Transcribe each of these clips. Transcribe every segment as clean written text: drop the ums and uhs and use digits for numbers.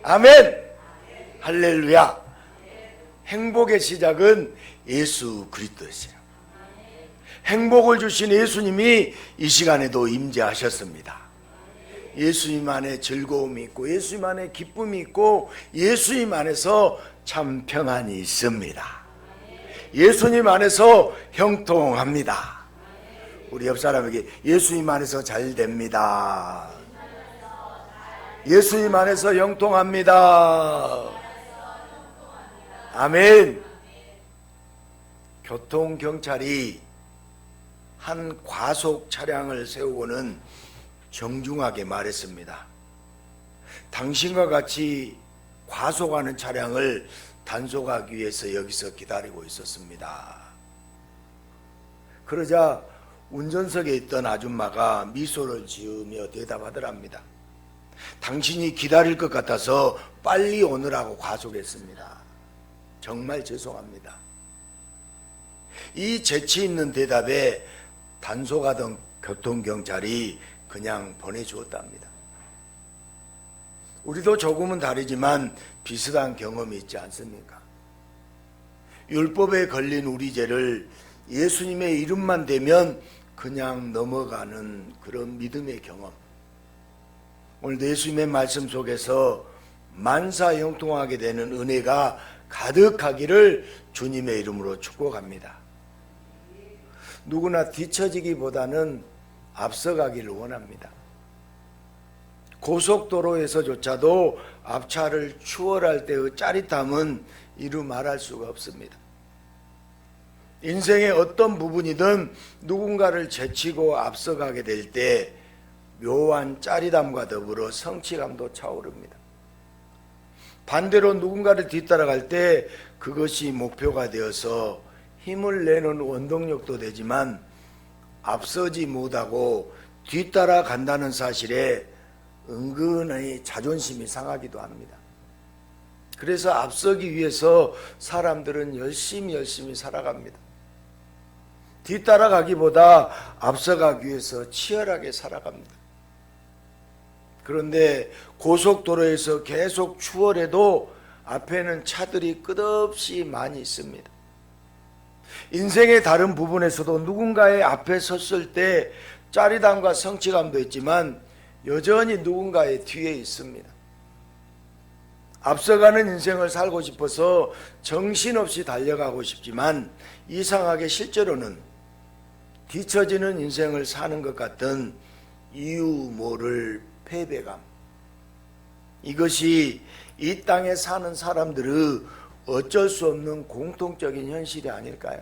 아멘. 할렐루야. 행복의 시작은 예수 그리스도였어요. 행복을 주신 예수님이 이 시간에도 임재하셨습니다. 예수님 안에 즐거움이 있고 예수님 안에 기쁨이 있고 예수님 안에서 참 평안이 있습니다. 예수님 안에서 형통합니다. 우리 옆 사람에게 예수님 안에서 잘 됩니다. 예수님 안에서 형통합니다. 아멘. 교통경찰이 한 과속 차량을 세우고는 정중하게 말했습니다. 당신과 같이 과속하는 차량을 단속하기 위해서 여기서 기다리고 있었습니다. 그러자 운전석에 있던 아줌마가 미소를 지으며 대답하더랍니다. 당신이 기다릴 것 같아서 빨리 오느라고 과속했습니다. 정말 죄송합니다. 이 재치 있는 대답에 단속하던 교통경찰이 그냥 보내주었답니다. 우리도 조금은 다르지만 비슷한 경험이 있지 않습니까? 율법에 걸린 우리 죄를 예수님의 이름만 대면 그냥 넘어가는 그런 믿음의 경험. 오늘도 예수님의 말씀 속에서 만사 형통하게 되는 은혜가 가득하기를 주님의 이름으로 축복합니다. 누구나 뒤처지기보다는 앞서가기를 원합니다. 고속도로에서조차도 앞차를 추월할 때의 짜릿함은 이루 말할 수가 없습니다. 인생의 어떤 부분이든 누군가를 제치고 앞서가게 될 때 묘한 짜릿함과 더불어 성취감도 차오릅니다. 반대로 누군가를 뒤따라갈 때 그것이 목표가 되어서 힘을 내는 원동력도 되지만 앞서지 못하고 뒤따라간다는 사실에 은근히 자존심이 상하기도 합니다. 그래서 앞서기 위해서 사람들은 열심히 살아갑니다. 뒤따라가기보다 앞서가기 위해서 치열하게 살아갑니다. 그런데 고속도로에서 계속 추월해도 앞에는 차들이 끝없이 많이 있습니다. 인생의 다른 부분에서도 누군가의 앞에 섰을 때 짜릿함과 성취감도 있지만 여전히 누군가의 뒤에 있습니다. 앞서가는 인생을 살고 싶어서 정신없이 달려가고 싶지만 이상하게 실제로는 뒤처지는 인생을 사는 것 같은 이유 모를 패배감. 이것이 이 땅에 사는 사람들의 어쩔 수 없는 공통적인 현실이 아닐까요?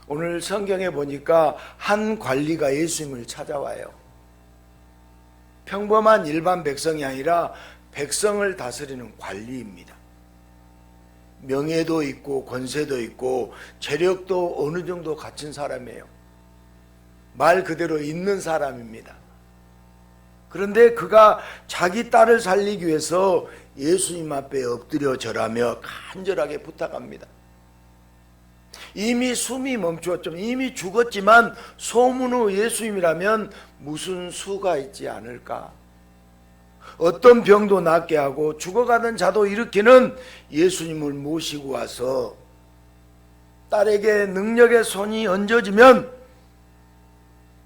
오늘 성경에 보니까 한 관리가 예수님을 찾아와요. 평범한 일반 백성이 아니라 백성을 다스리는 관리입니다. 명예도 있고 권세도 있고 재력도 어느 정도 갖춘 사람이에요. 말 그대로 있는 사람입니다. 그런데 그가 자기 딸을 살리기 위해서 예수님 앞에 엎드려 절하며 간절하게 부탁합니다. 이미 숨이 멈추었죠. 이미 죽었지만 소문의 예수님이라면 무슨 수가 있지 않을까? 어떤 병도 낫게 하고 죽어가던 자도 일으키는 예수님을 모시고 와서 딸에게 능력의 손이 얹어지면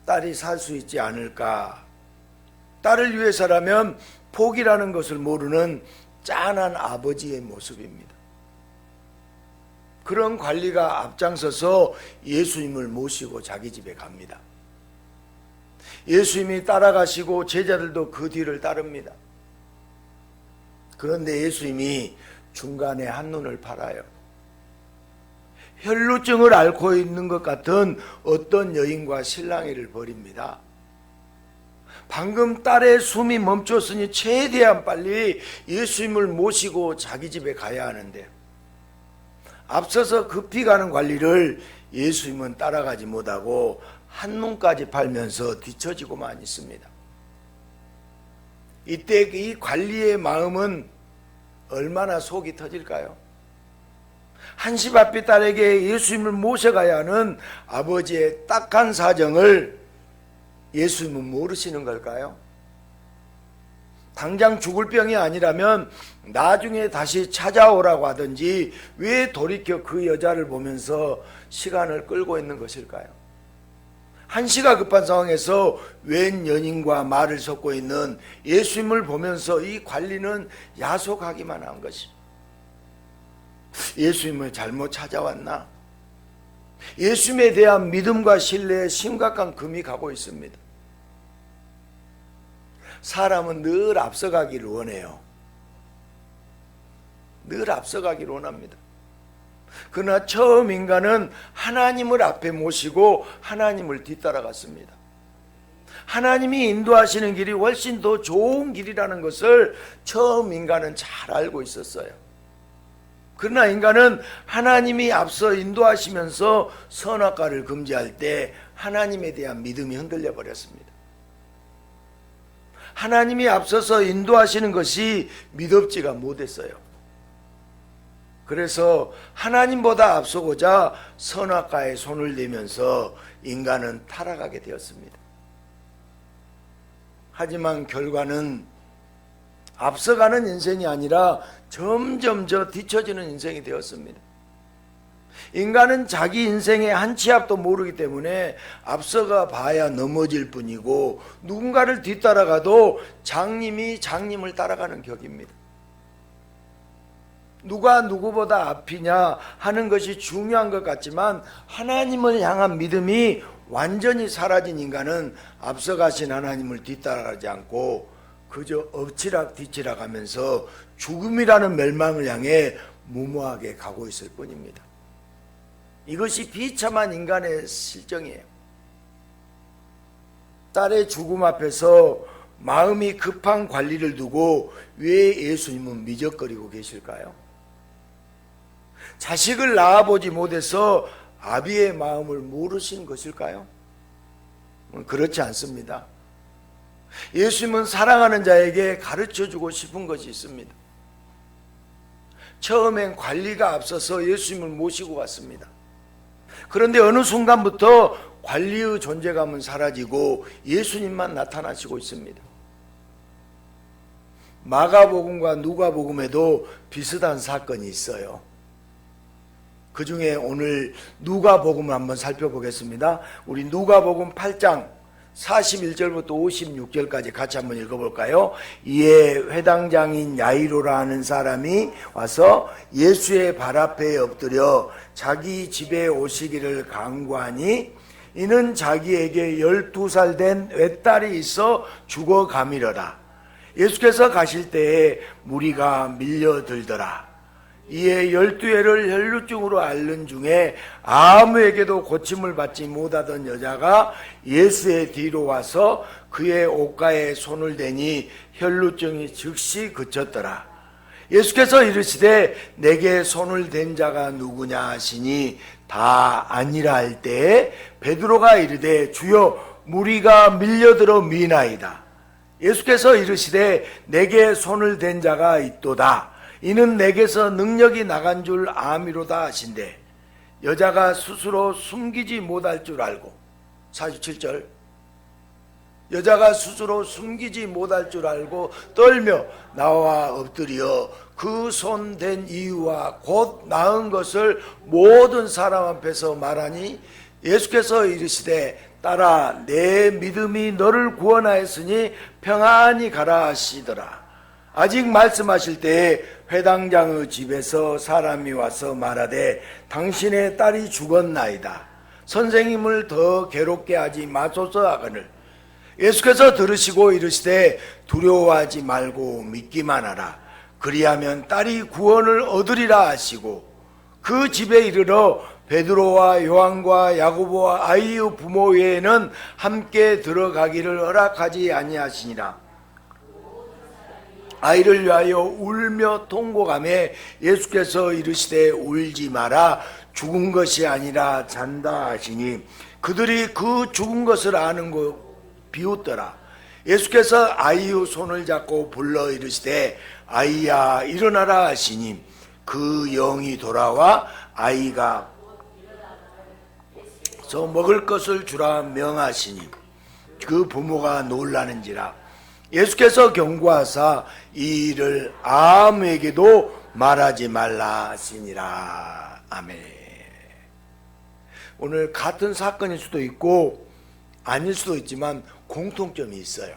딸이 살 수 있지 않을까? 딸을 위해서라면 포기라는 것을 모르는 짠한 아버지의 모습입니다. 그런 관리가 앞장서서 예수님을 모시고 자기 집에 갑니다. 예수님이 따라가시고 제자들도 그 뒤를 따릅니다. 그런데 예수님이 중간에 한눈을 팔아요. 혈루증을 앓고 있는 것 같은 어떤 여인과 실랑이를 벌입니다. 방금 딸의 숨이 멈췄으니 최대한 빨리 예수님을 모시고 자기 집에 가야 하는데 앞서서 급히 가는 관리를 예수님은 따라가지 못하고 한눈까지 팔면서 뒤처지고만 있습니다. 이때 이 관리의 마음은 얼마나 속이 터질까요? 한시바삐 딸에게 예수님을 모셔가야 하는 아버지의 딱한 사정을 예수님은 모르시는 걸까요? 당장 죽을 병이 아니라면 나중에 다시 찾아오라고 하든지 왜 돌이켜 그 여자를 보면서 시간을 끌고 있는 것일까요? 한시가 급한 상황에서 웬 연인과 말을 섞고 있는 예수님을 보면서 이 관리는 야속하기만 한 것이, 예수님을 잘못 찾아왔나? 예수님에 대한 믿음과 신뢰에 심각한 금이 가고 있습니다. 사람은 늘 앞서가기를 원해요. 늘 앞서가기를 원합니다. 그러나 처음 인간은 하나님을 앞에 모시고 하나님을 뒤따라갔습니다. 하나님이 인도하시는 길이 훨씬 더 좋은 길이라는 것을 처음 인간은 잘 알고 있었어요. 그러나 인간은 하나님이 앞서 인도하시면서 선악과를 금지할 때 하나님에 대한 믿음이 흔들려 버렸습니다. 하나님이 앞서서 인도하시는 것이 믿음지가 못했어요. 그래서 하나님보다 앞서고자 선악과에 손을 대면서 인간은 타락하게 되었습니다. 하지만 결과는 앞서가는 인생이 아니라 점점 뒤처지는 인생이 되었습니다. 인간은 자기 인생의 한 치 앞도 모르기 때문에 앞서가 봐야 넘어질 뿐이고, 누군가를 뒤따라가도 장님이 장님을 따라가는 격입니다. 누가 누구보다 앞이냐 하는 것이 중요한 것 같지만, 하나님을 향한 믿음이 완전히 사라진 인간은 앞서가신 하나님을 뒤따라가지 않고 그저 엎치락 뒤치락 하면서 죽음이라는 멸망을 향해 무모하게 가고 있을 뿐입니다. 이것이 비참한 인간의 실정이에요. 딸의 죽음 앞에서 마음이 급한 관리를 두고 왜 예수님은 미적거리고 계실까요? 자식을 낳아보지 못해서 아비의 마음을 모르신 것일까요? 그렇지 않습니다. 예수님은 사랑하는 자에게 가르쳐주고 싶은 것이 있습니다. 처음엔 관리가 앞서서 예수님을 모시고 갔습니다. 그런데 어느 순간부터 관리의 존재감은 사라지고 예수님만 나타나시고 있습니다. 마가복음과 누가복음에도 비슷한 사건이 있어요. 그 중에 오늘 누가복음을 한번 살펴보겠습니다. 우리 누가복음 8장 41절부터 56절까지 같이 한번 읽어볼까요? 이에 회당장인 야이로라 하는 사람이 와서 예수의 발 앞에 엎드려 자기 집에 오시기를 간구하니, 이는 자기에게 12살 된 외딸이 있어 죽어가미러라. 예수께서 가실 때에 무리가 밀려들더라. 이에 12회를 혈루증으로 앓는 중에 아무에게도 고침을 받지 못하던 여자가 예수의 뒤로 와서 그의 옷가에 손을 대니 혈루증이 즉시 그쳤더라. 예수께서 이르시되 내게 손을 댄 자가 누구냐 하시니 다 아니라 할 때에 베드로가 이르되 주여 무리가 밀려들어 미나이다. 예수께서 이르시되 내게 손을 댄 자가 있도다. 이는 내게서 능력이 나간 줄 아미로다 하신대. 여자가 스스로 숨기지 못할 줄 알고, 47절, 여자가 스스로 숨기지 못할 줄 알고 떨며 나와 엎드려 그 손 댄 이유와 곧 나은 것을 모든 사람 앞에서 말하니, 예수께서 이르시되 딸아 내 믿음이 너를 구원하였으니 평안히 가라 하시더라. 아직 말씀하실 때에 회당장의 집에서 사람이 와서 말하되 당신의 딸이 죽었나이다. 선생님을 더 괴롭게 하지 마소서 하거늘. 예수께서 들으시고 이르시되 두려워하지 말고 믿기만 하라. 그리하면 딸이 구원을 얻으리라 하시고 그 집에 이르러 베드로와 요한과 야고보와 아이의 부모 외에는 함께 들어가기를 허락하지 아니하시니라. 아이를 위하여 울며 통곡하매 예수께서 이르시되 울지 마라. 죽은 것이 아니라 잔다 하시니 그들이 그 죽은 것을 아는 거 비웃더라. 예수께서 아이의 손을 잡고 불러 이르시되 아이야 일어나라 하시니 그 영이 돌아와 아이가 저 먹을 것을 주라 명하시니 그 부모가 놀라는지라. 예수께서 경고하사 이 일을 아무에게도 말하지 말라 하시니라. 아멘. 오늘 같은 사건일 수도 있고 아닐 수도 있지만 공통점이 있어요.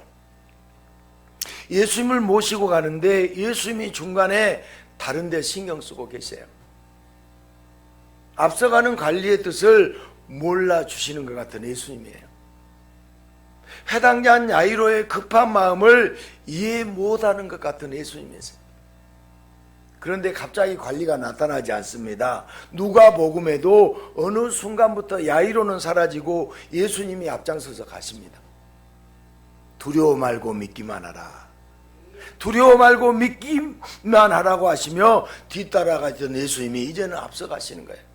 예수님을 모시고 가는데 예수님이 중간에 다른 데 신경 쓰고 계세요. 앞서가는 관리의 뜻을 몰라주시는 것 같은 예수님이에요. 회당장 야이로의 급한 마음을 이해 못하는 것 같은 예수님이세요. 그런데 갑자기 관리가 나타나지 않습니다. 누가복음에도 어느 순간부터 야이로는 사라지고 예수님이 앞장서서 가십니다. 두려워 말고 믿기만 하라. 두려워 말고 믿기만 하라고 하시며 뒤따라가던 예수님이 이제는 앞서가시는 거예요.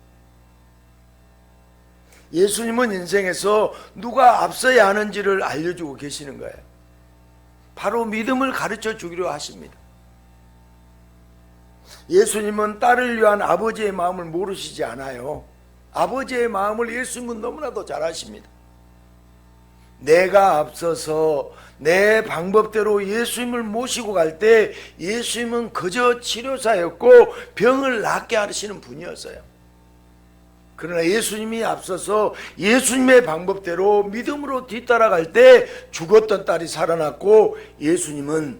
예수님은 인생에서 누가 앞서야 하는지를 알려주고 계시는 거예요. 바로 믿음을 가르쳐 주기로 하십니다. 예수님은 딸을 위한 아버지의 마음을 모르시지 않아요. 아버지의 마음을 예수님은 너무나도 잘 아십니다. 내가 앞서서 내 방법대로 예수님을 모시고 갈 때 예수님은 그저 치료사였고 병을 낫게 하시는 분이었어요. 그러나 예수님이 앞서서 예수님의 방법대로 믿음으로 뒤따라갈 때 죽었던 딸이 살아났고 예수님은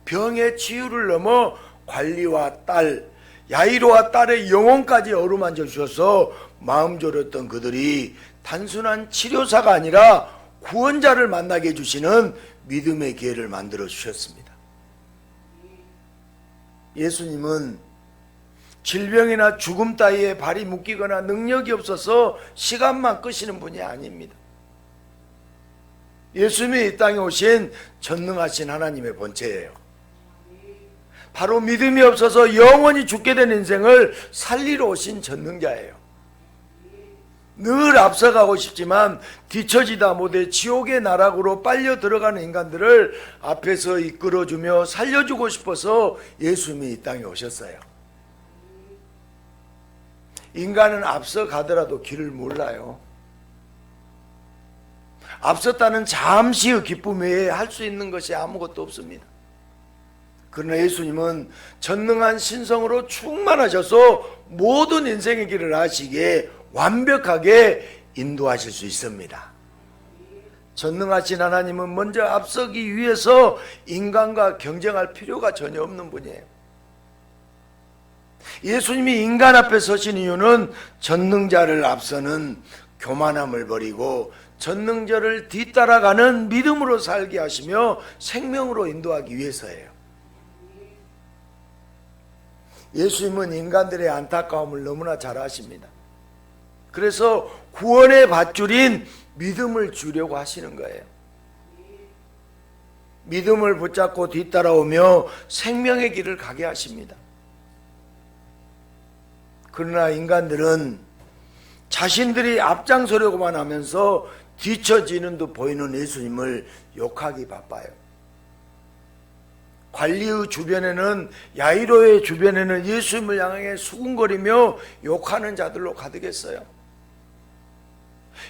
병의 치유를 넘어 관리와 딸, 야이로와 딸의 영혼까지 어루만져 주셔서 마음 졸였던 그들이 단순한 치료사가 아니라 구원자를 만나게 해주시는 믿음의 기회를 만들어 주셨습니다. 예수님은 질병이나 죽음 따위에 발이 묶이거나 능력이 없어서 시간만 끄시는 분이 아닙니다. 예수님이 이 땅에 오신 전능하신 하나님의 본체예요. 바로 믿음이 없어서 영원히 죽게 된 인생을 살리러 오신 전능자예요. 늘 앞서가고 싶지만 뒤처지다 못해 지옥의 나락으로 빨려 들어가는 인간들을 앞에서 이끌어주며 살려주고 싶어서 예수님이 이 땅에 오셨어요. 인간은 앞서가더라도 길을 몰라요. 앞섰다는 잠시의 기쁨 외에 할 수 있는 것이 아무것도 없습니다. 그러나 예수님은 전능한 신성으로 충만하셔서 모든 인생의 길을 아시기에 완벽하게 인도하실 수 있습니다. 전능하신 하나님은 먼저 앞서기 위해서 인간과 경쟁할 필요가 전혀 없는 분이에요. 예수님이 인간 앞에 서신 이유는 전능자를 앞서는 교만함을 버리고 전능자를 뒤따라가는 믿음으로 살게 하시며 생명으로 인도하기 위해서예요. 예수님은 인간들의 안타까움을 너무나 잘 아십니다. 그래서 구원의 밧줄인 믿음을 주려고 하시는 거예요. 믿음을 붙잡고 뒤따라오며 생명의 길을 가게 하십니다. 그러나 인간들은 자신들이 앞장서려고만 하면서 뒤처지는 듯 보이는 예수님을 욕하기 바빠요. 관리의 주변에는, 야이로의 주변에는 예수님을 향해 수군거리며 욕하는 자들로 가득했어요.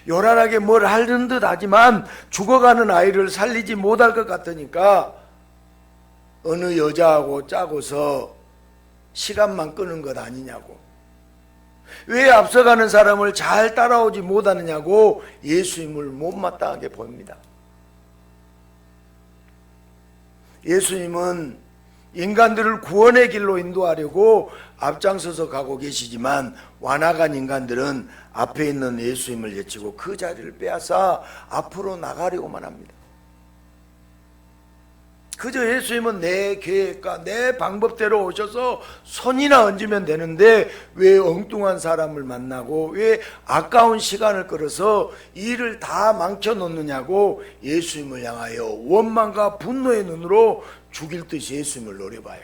요란하게 뭘 하는 듯 하지만 죽어가는 아이를 살리지 못할 것 같으니까 어느 여자하고 짜고서 시간만 끄는 것 아니냐고, 왜 앞서가는 사람을 잘 따라오지 못하느냐고 예수님을 못마땅하게 보입니다. 예수님은 인간들을 구원의 길로 인도하려고 앞장서서 가고 계시지만 완악한 인간들은 앞에 있는 예수님을 제치고 그 자리를 빼앗아 앞으로 나가려고만 합니다. 그저 예수님은 내 계획과 내 방법대로 오셔서 손이나 얹으면 되는데 왜 엉뚱한 사람을 만나고 왜 아까운 시간을 끌어서 일을 다 망쳐놓느냐고 예수님을 향하여 원망과 분노의 눈으로 죽일 듯이 예수님을 노려봐요.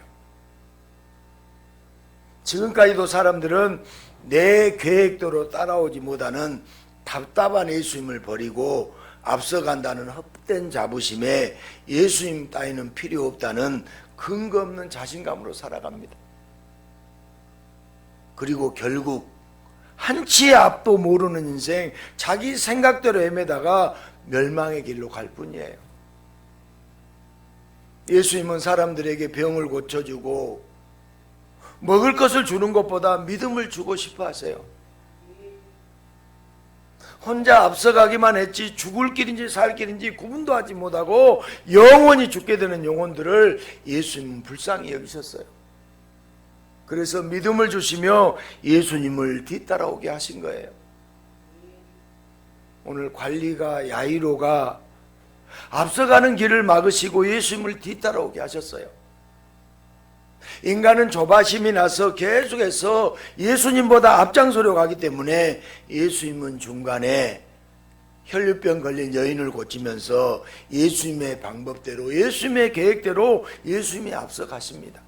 지금까지도 사람들은 내 계획대로 따라오지 못하는 답답한 예수님을 버리고 앞서간다는 헛된 자부심에 예수님 따위는 필요 없다는 근거 없는 자신감으로 살아갑니다. 그리고 결국 한치의 앞도 모르는 인생, 자기 생각대로 헤매다가 멸망의 길로 갈 뿐이에요. 예수님은 사람들에게 병을 고쳐주고 먹을 것을 주는 것보다 믿음을 주고 싶어 하세요. 혼자 앞서가기만 했지 죽을 길인지 살 길인지 구분도 하지 못하고 영원히 죽게 되는 영혼들을 예수님은 불쌍히 여기셨어요. 그래서 믿음을 주시며 예수님을 뒤따라오게 하신 거예요. 오늘 관리가 야이로가 앞서가는 길을 막으시고 예수님을 뒤따라오게 하셨어요. 인간은 조바심이 나서 계속해서 예수님보다 앞장서려 가기 때문에 예수님은 중간에 혈류병 걸린 여인을 고치면서 예수님의 방법대로 예수님의 계획대로 예수님이 앞서가십니다.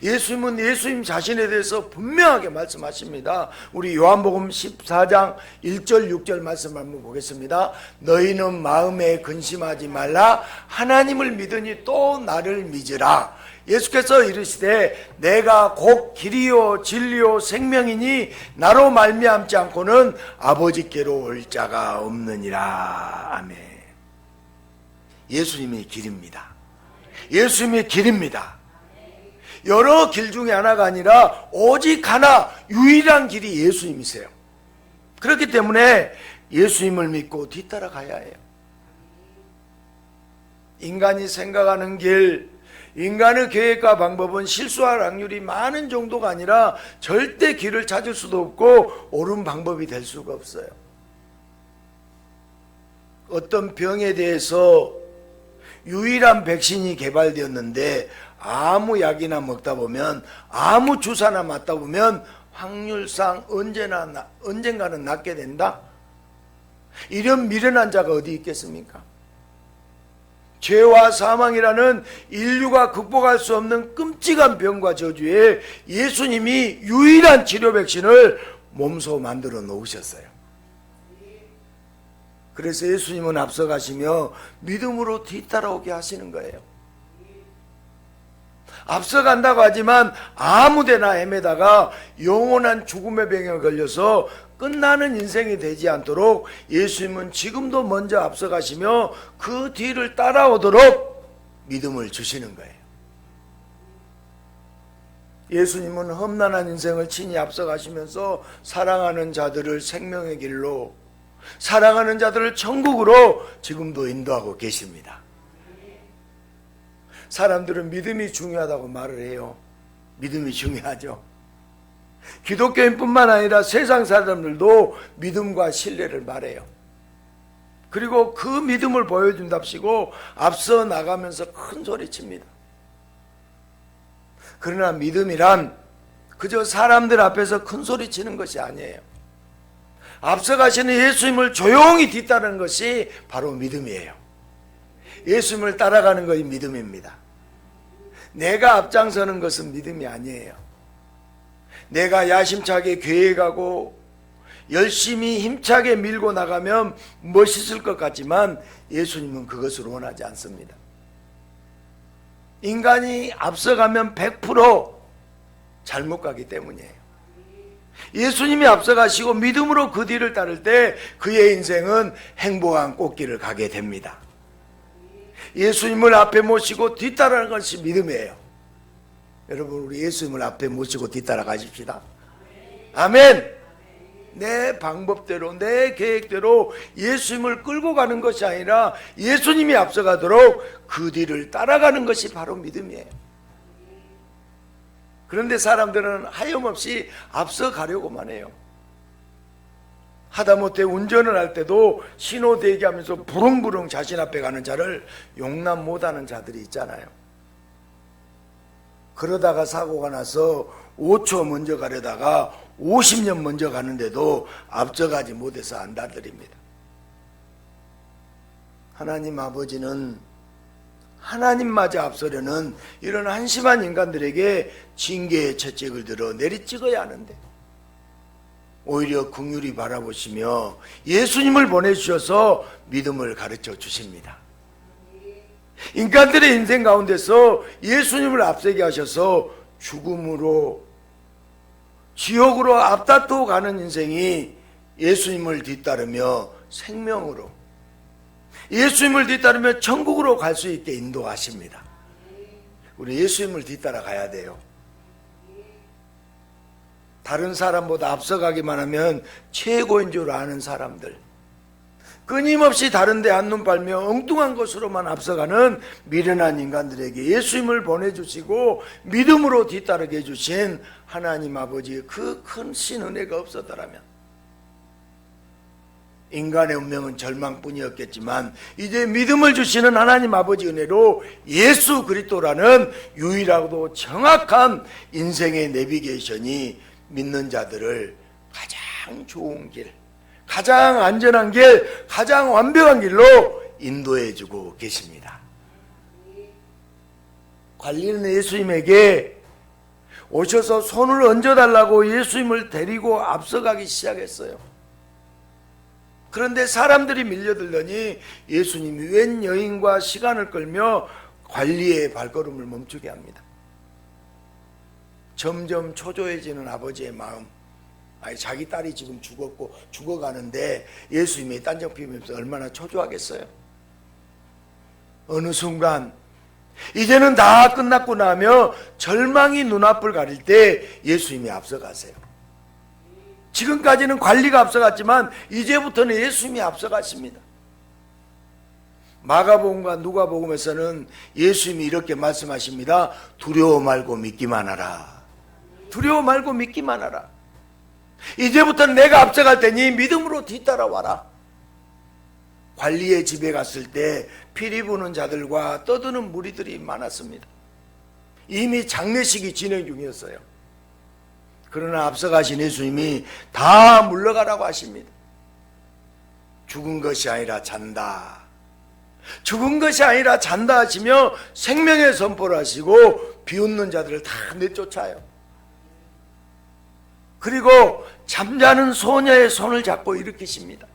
예수님은 예수님 자신에 대해서 분명하게 말씀하십니다. 우리 요한복음 14장 1절 6절 말씀 한번 보겠습니다. 너희는 마음에 근심하지 말라. 하나님을 믿으니 또 나를 믿으라. 예수께서 이르시되 내가 곧 길이요 진리요 생명이니 나로 말미암지 않고는 아버지께로 올 자가 없느니라. 아멘. 예수님이 길입니다. 예수님이 길입니다. 여러 길 중에 하나가 아니라 오직 하나 유일한 길이 예수님이세요. 그렇기 때문에 예수님을 믿고 뒤따라가야 해요. 인간이 생각하는 길, 인간의 계획과 방법은 실수할 확률이 많은 정도가 아니라 절대 길을 찾을 수도 없고 옳은 방법이 될 수가 없어요. 어떤 병에 대해서 유일한 백신이 개발되었는데 아무 약이나 먹다 보면 아무 주사나 맞다 보면 확률상 언젠가는 낫게 된다. 이런 미련한 자가 어디 있겠습니까? 죄와 사망이라는 인류가 극복할 수 없는 끔찍한 병과 저주에 예수님이 유일한 치료 백신을 몸소 만들어 놓으셨어요. 그래서 예수님은 앞서가시며 믿음으로 뒤따라오게 하시는 거예요. 앞서간다고 하지만 아무데나 헤매다가 영원한 죽음의 병에 걸려서 끝나는 인생이 되지 않도록 예수님은 지금도 먼저 앞서가시며 그 뒤를 따라오도록 믿음을 주시는 거예요. 예수님은 험난한 인생을 친히 앞서가시면서 사랑하는 자들을 생명의 길로, 사랑하는 자들을 천국으로 지금도 인도하고 계십니다. 사람들은 믿음이 중요하다고 말을 해요. 믿음이 중요하죠. 기독교인뿐만 아니라 세상 사람들도 믿음과 신뢰를 말해요. 그리고 그 믿음을 보여준답시고 앞서 나가면서 큰 소리 칩니다. 그러나 믿음이란 그저 사람들 앞에서 큰 소리 치는 것이 아니에요. 앞서가시는 예수님을 조용히 뒤따르는 것이 바로 믿음이에요. 예수님을 따라가는 것이 믿음입니다. 내가 앞장서는 것은 믿음이 아니에요. 내가 야심차게 계획하고 열심히 힘차게 밀고 나가면 멋있을 것 같지만 예수님은 그것을 원하지 않습니다. 인간이 앞서가면 100% 잘못 가기 때문이에요. 예수님이 앞서가시고 믿음으로 그 뒤를 따를 때 그의 인생은 행복한 꽃길을 가게 됩니다. 예수님을 앞에 모시고 뒤따라가는 것이 믿음이에요. 여러분, 우리 예수님을 앞에 모시고 뒤따라 가십시다. 아멘. 내 방법대로 내 계획대로 예수님을 끌고 가는 것이 아니라 예수님이 앞서가도록 그 뒤를 따라가는 것이 바로 믿음이에요. 그런데 사람들은 하염없이 앞서가려고만 해요. 하다못해 운전을 할 때도 신호 대기하면서 부릉부릉 자신 앞에 가는 자를 용납 못하는 자들이 있잖아요. 그러다가 사고가 나서 5초 먼저 가려다가 50년 먼저 가는데도 앞서가지 못해서 안달들입니다. 하나님 아버지는 하나님마저 앞서려는 이런 한심한 인간들에게 징계의 채찍을 들어 내리찍어야 하는데 오히려 긍휼히 바라보시며 예수님을 보내주셔서 믿음을 가르쳐 주십니다. 인간들의 인생 가운데서 예수님을 앞세게 하셔서 죽음으로 지옥으로 앞다투어 가는 인생이 예수님을 뒤따르며 생명으로, 예수님을 뒤따르며 천국으로 갈 수 있게 인도하십니다. 우리 예수님을 뒤따라 가야 돼요. 다른 사람보다 앞서가기만 하면 최고인 줄 아는 사람들, 끊임없이 다른 데 한눈 팔며 엉뚱한 것으로만 앞서가는 미련한 인간들에게 예수님을 보내주시고 믿음으로 뒤따르게 해주신 하나님 아버지의 그 큰 신은혜가 없었더라면 인간의 운명은 절망뿐이었겠지만 이제 믿음을 주시는 하나님 아버지 은혜로 예수 그리스도라는 유일하고도 정확한 인생의 내비게이션이 믿는 자들을 가장 좋은 길, 가장 안전한 길, 가장 완벽한 길로 인도해 주고 계십니다. 관리는 예수님에게 오셔서 손을 얹어달라고 예수님을 데리고 앞서가기 시작했어요. 그런데 사람들이 밀려들더니 예수님이 웬 여인과 시간을 끌며 관리의 발걸음을 멈추게 합니다. 점점 초조해지는 아버지의 마음, 자기 딸이 지금 죽어가는데 예수님이 딴정 피우면서 얼마나 초조하겠어요. 어느 순간 이제는 다 끝났구나 하며 절망이 눈앞을 가릴 때 예수님이 앞서가세요. 지금까지는 관리가 앞서갔지만 이제부터는 예수님이 앞서가십니다. 마가복음과 누가복음에서는 예수님이 이렇게 말씀하십니다. 두려워 말고 믿기만 하라. 두려워 말고 믿기만 하라. 이제부터는 내가 앞서갈 테니 믿음으로 뒤따라와라. 관리의 집에 갔을 때 피리 부는 자들과 떠드는 무리들이 많았습니다. 이미 장례식이 진행 중이었어요. 그러나 앞서가신 예수님이 다 물러가라고 하십니다. 죽은 것이 아니라 잔다. 죽은 것이 아니라 잔다 하시며 생명의 선포를 하시고 비웃는 자들을 다 내쫓아요. 그리고 잠자는 소녀의 손을 잡고 일으키십니다.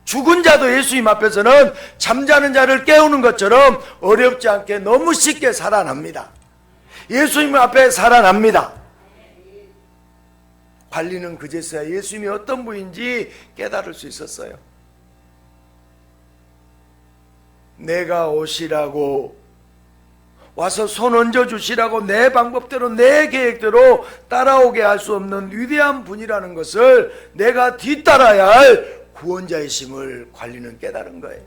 죽은 자도 예수님 앞에서는 잠자는 자를 깨우는 것처럼 어렵지 않게 너무 쉽게 살아납니다. 예수님 앞에 살아납니다. 관리는 그제서야 예수님이 어떤 분인지 깨달을 수 있었어요. 내가 오시라고 와서 손 얹어주시라고 내 방법대로 내 계획대로 따라오게 할 수 없는 위대한 분이라는 것을 내가 뒤따라야 할 구원자이심을 관리는 깨달은 거예요.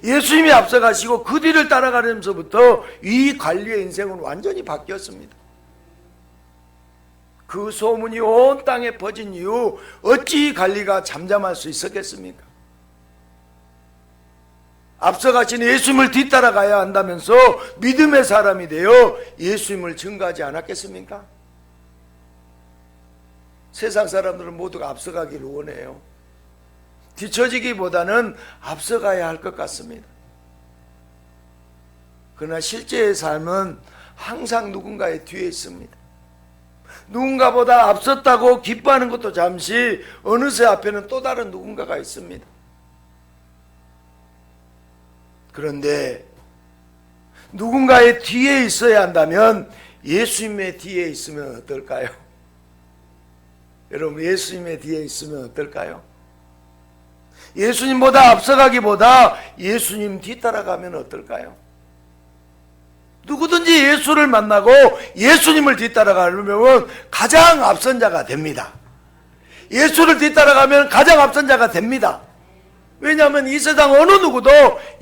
예수님이 앞서가시고 그 뒤를 따라가면서부터 이 관리의 인생은 완전히 바뀌었습니다. 그 소문이 온 땅에 퍼진 이후 어찌 관리가 잠잠할 수 있었겠습니까? 앞서가신 예수님을 뒤따라가야 한다면서 믿음의 사람이 되어 예수님을 증거하지 않았겠습니까? 세상 사람들은 모두가 앞서가기를 원해요. 뒤처지기보다는 앞서가야 할 것 같습니다. 그러나 실제의 삶은 항상 누군가의 뒤에 있습니다. 누군가보다 앞섰다고 기뻐하는 것도 잠시 어느새 앞에는 또 다른 누군가가 있습니다. 그런데 누군가의 뒤에 있어야 한다면 예수님의 뒤에 있으면 어떨까요? 여러분, 예수님의 뒤에 있으면 어떨까요? 예수님보다 앞서가기보다 예수님 뒤따라가면 어떨까요? 누구든지 예수를 만나고 예수님을 뒤따라가려면 가장 앞선 자가 됩니다. 예수를 뒤따라가면 가장 앞선 자가 됩니다. 왜냐하면 이 세상 어느 누구도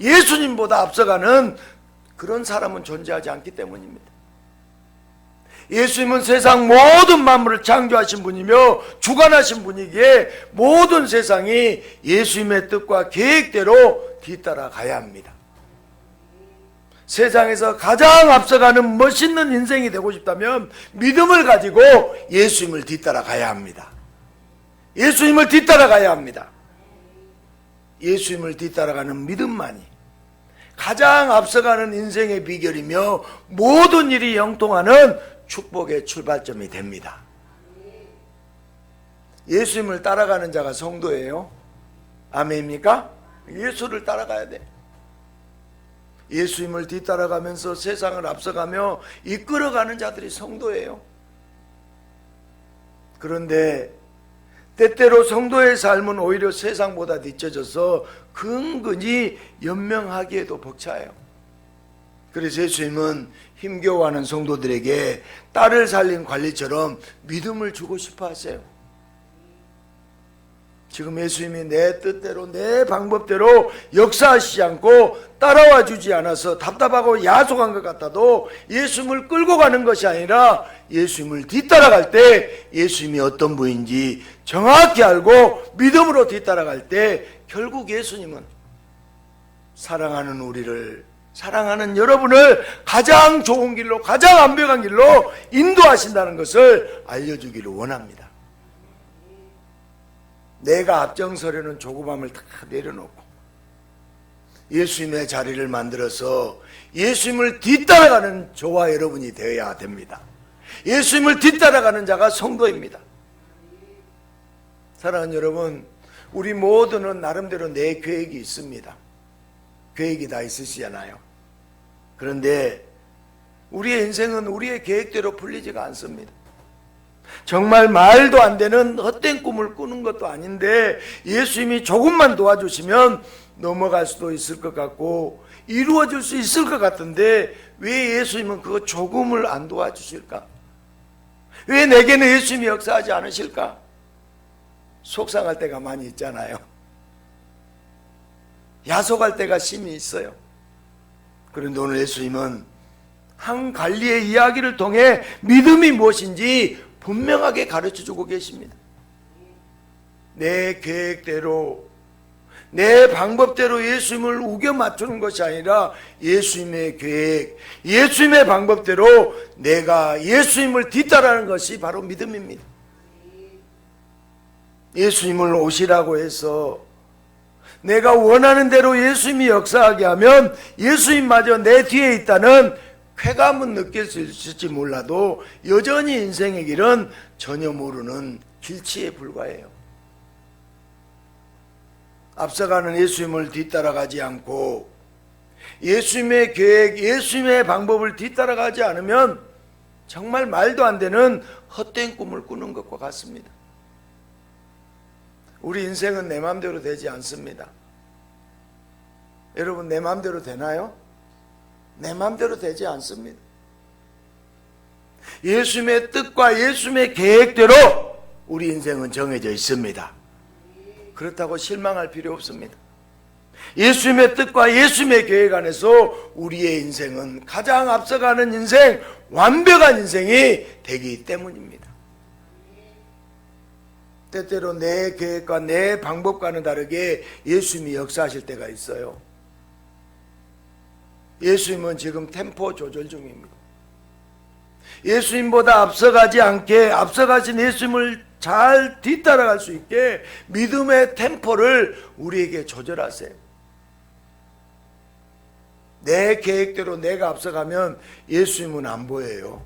예수님보다 앞서가는 그런 사람은 존재하지 않기 때문입니다. 예수님은 세상 모든 만물을 창조하신 분이며 주관하신 분이기에 모든 세상이 예수님의 뜻과 계획대로 뒤따라가야 합니다. 세상에서 가장 앞서가는 멋있는 인생이 되고 싶다면 믿음을 가지고 예수님을 뒤따라가야 합니다. 예수님을 뒤따라가야 합니다. 예수님을 뒤따라가는 믿음만이 가장 앞서가는 인생의 비결이며 모든 일이 형통하는 축복의 출발점이 됩니다. 예수님을 따라가는 자가 성도예요. 아멘입니까? 예수를 따라가야 돼. 예수님을 뒤따라가면서 세상을 앞서가며 이끌어가는 자들이 성도예요. 그런데 때때로 성도의 삶은 오히려 세상보다 뒤처져서 근근히 연명하기에도 벅차요. 그래서 예수님은 힘겨워하는 성도들에게 딸을 살린 관리처럼 믿음을 주고 싶어 하세요. 지금 예수님이 내 뜻대로 내 방법대로 역사하시지 않고 따라와 주지 않아서 답답하고 야속한 것 같아도 예수님을 끌고 가는 것이 아니라 예수님을 뒤따라갈 때 예수님이 어떤 분인지 정확히 알고 믿음으로 뒤따라갈 때 결국 예수님은 사랑하는 우리를, 사랑하는 여러분을 가장 좋은 길로, 가장 완벽한 길로 인도하신다는 것을 알려주기를 원합니다. 내가 앞장서려는 조그맘을 다 내려놓고 예수님의 자리를 만들어서 예수님을 뒤따라가는 저와 여러분이 되어야 됩니다. 예수님을 뒤따라가는 자가 성도입니다. 사랑하는 여러분, 우리 모두는 나름대로 내 계획이 있습니다. 계획이 다 있으시잖아요. 그런데 우리의 인생은 우리의 계획대로 풀리지가 않습니다. 정말 말도 안 되는 헛된 꿈을 꾸는 것도 아닌데 예수님이 조금만 도와주시면 넘어갈 수도 있을 것 같고 이루어질 수 있을 것 같은데 왜 예수님은 그거 조금을 안 도와주실까? 왜 내게는 예수님이 역사하지 않으실까? 속상할 때가 많이 있잖아요. 야속할 때가 심히 있어요. 그런데 오늘 예수님은 한 갈리의 이야기를 통해 믿음이 무엇인지 분명하게 가르쳐주고 계십니다. 내 계획대로, 내 방법대로 예수님을 우겨 맞추는 것이 아니라 예수님의 계획, 예수님의 방법대로 내가 예수님을 뒤따라하는 것이 바로 믿음입니다. 예수님을 오시라고 해서 내가 원하는 대로 예수님이 역사하게 하면 예수님마저 내 뒤에 있다는 쾌감은 느낄 수 있을지 몰라도 여전히 인생의 길은 전혀 모르는 길치에 불과해요. 앞서가는 예수님을 뒤따라가지 않고 예수님의 계획, 예수님의 방법을 뒤따라가지 않으면 정말 말도 안 되는 헛된 꿈을 꾸는 것과 같습니다. 우리 인생은 내 마음대로 되지 않습니다. 여러분, 내 마음대로 되나요? 내 마음대로 되지 않습니다. 예수님의 뜻과 예수님의 계획대로 우리 인생은 정해져 있습니다. 그렇다고 실망할 필요 없습니다. 예수님의 뜻과 예수님의 계획 안에서 우리의 인생은 가장 앞서가는 인생, 완벽한 인생이 되기 때문입니다. 때때로 내 계획과 내 방법과는 다르게 예수님이 역사하실 때가 있어요. 예수님은 지금 템포 조절 중입니다. 예수님보다 앞서가지 않게 앞서가신 예수님을 잘 뒤따라갈 수 있게 믿음의 템포를 우리에게 조절하세요. 내 계획대로 내가 앞서가면 예수님은 안 보여요.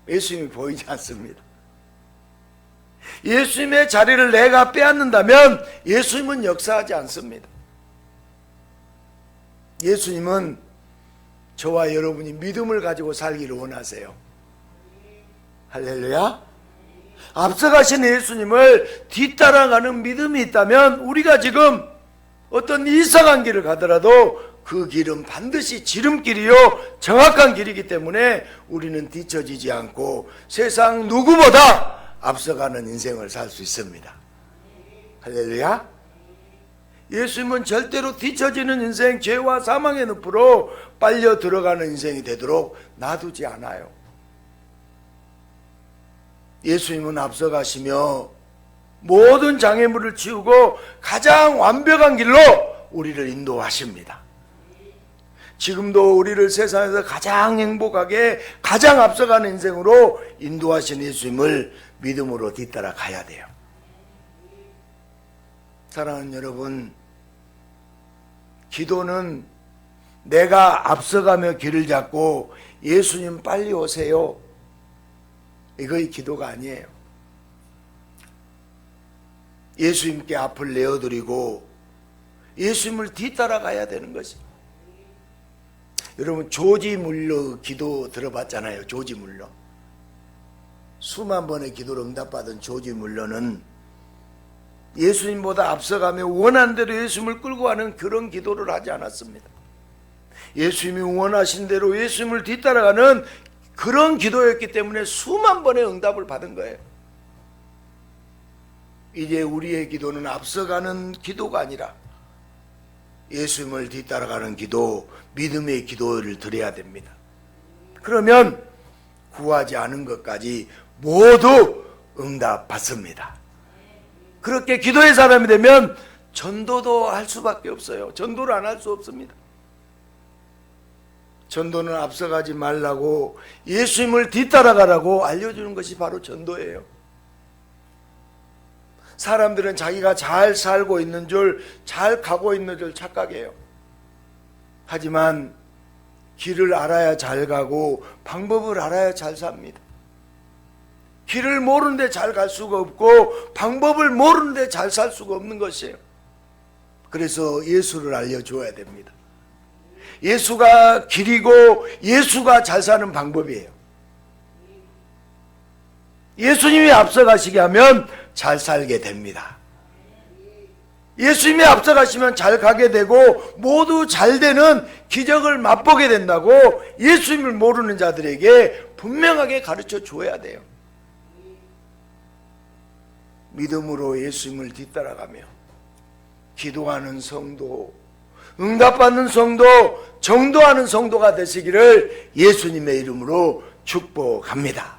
예수님이 보이지 않습니다. 예수님의 자리를 내가 빼앗는다면 예수님은 역사하지 않습니다. 예수님은 저와 여러분이 믿음을 가지고 살기를 원하세요. 할렐루야. 앞서가신 예수님을 뒤따라가는 믿음이 있다면 우리가 지금 어떤 이상한 길을 가더라도 그 길은 반드시 지름길이요 정확한 길이기 때문에 우리는 뒤처지지 않고 세상 누구보다 앞서가는 인생을 살 수 있습니다. 할렐루야. 예수님은 절대로 뒤처지는 인생, 죄와 사망의 늪으로 빨려 들어가는 인생이 되도록 놔두지 않아요. 예수님은 앞서가시며 모든 장애물을 치우고 가장 완벽한 길로 우리를 인도하십니다. 지금도 우리를 세상에서 가장 행복하게 가장 앞서가는 인생으로 인도하신 예수님을 믿음으로 뒤따라 가야 돼요. 사랑하는 여러분, 기도는 내가 앞서가며 길을 잡고 예수님 빨리 오세요, 이거의 기도가 아니에요. 예수님께 앞을 내어드리고 예수님을 뒤따라가야 되는 것이. 여러분, 조지물러 기도 들어봤잖아요. 조지물러. 수만 번의 기도를 응답받은 조지물러는 예수님보다 앞서가며 원하는 대로 예수님을 끌고 가는 그런 기도를 하지 않았습니다. 예수님이 원하신 대로 예수님을 뒤따라가는 그런 기도였기 때문에 수만 번의 응답을 받은 거예요. 이제 우리의 기도는 앞서가는 기도가 아니라 예수님을 뒤따라가는 기도, 믿음의 기도를 드려야 됩니다. 그러면 구하지 않은 것까지 모두 응답받습니다. 그렇게 기도의 사람이 되면 전도도 할 수밖에 없어요. 전도를 안 할 수 없습니다. 전도는 앞서가지 말라고, 예수님을 뒤따라가라고 알려주는 것이 바로 전도예요. 사람들은 자기가 잘 살고 있는 줄, 잘 가고 있는 줄 착각해요. 하지만 길을 알아야 잘 가고 방법을 알아야 잘 삽니다. 길을 모르는데 잘 갈 수가 없고 방법을 모르는데 잘 살 수가 없는 것이에요. 그래서 예수를 알려줘야 됩니다. 예수가 길이고 예수가 잘 사는 방법이에요. 예수님이 앞서가시게 하면 잘 살게 됩니다. 예수님이 앞서가시면 잘 가게 되고 모두 잘 되는 기적을 맛보게 된다고 예수님을 모르는 자들에게 분명하게 가르쳐 줘야 돼요. 믿음으로 예수님을 뒤따라가며 기도하는 성도, 응답받는 성도, 정도하는 성도가 되시기를 예수님의 이름으로 축복합니다.